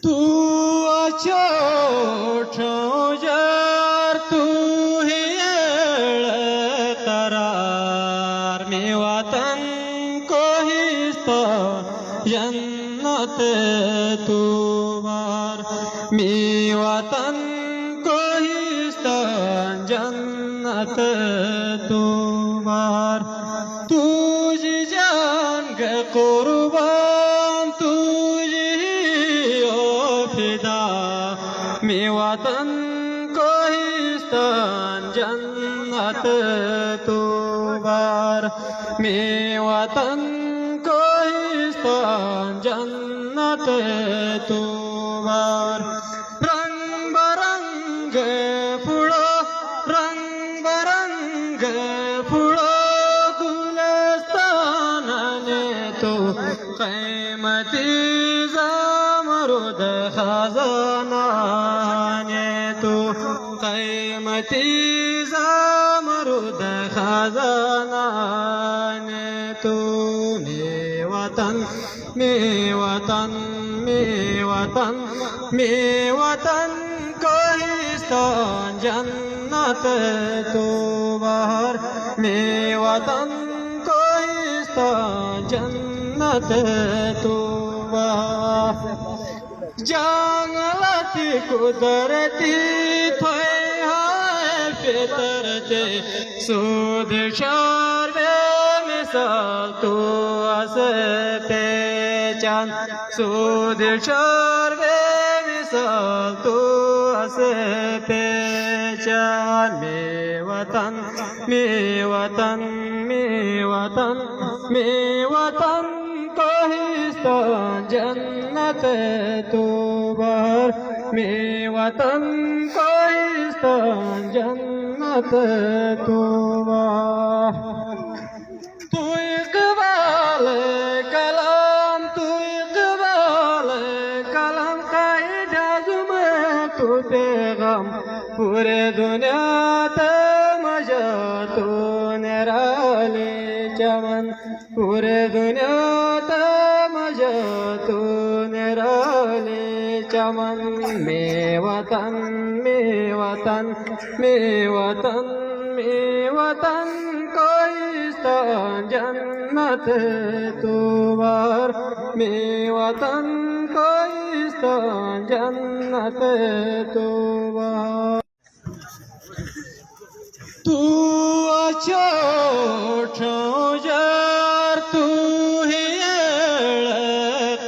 तू अछोट जार तू ही करार में वतन को हिस्सा जन्नत तू बार में वतन को हिस्सा जन्नत तू बार तुझी जान के कुर्बान तुझी ओ फिदा में वतन को हिस्सा जन्नत तू बार में वतन को हिस्सा जन्नत तू बार रंग बरंग फुलो रंग बरंग फुलो गुलस्तान ने तो क़ैमती ज़मरुद खजाना ने तो क़ैमती ज़मरुद खजाना ने तो में वतन को हिस्सा जन्नत तो बाहर में वतन को हिस्सा जन्नत तो बाहर जंगलाती कुदरती थोय हाय फितरते सूद शारवे मिसाल तो असे पहचान सूद शारवे मिसाल तो असे पहचान में वतन में वतन में वतन में वतन को हिस्सा जन्नत तो बाहर में वतन को हिस्सा जन्नत तो बाहर तू इक़बाल कलाम तू इक़बाल कलाम का इजाज़ में तू पैगाम पूरे दुनिया ते मजा तू निराले चमन पूरे दुनिया ते मजा तू निराले चमन में वतन में वतन में वतन में वतन कोई सा जन्नत तू बार में वतन कोई सा जन्नत तू बार तू अछोट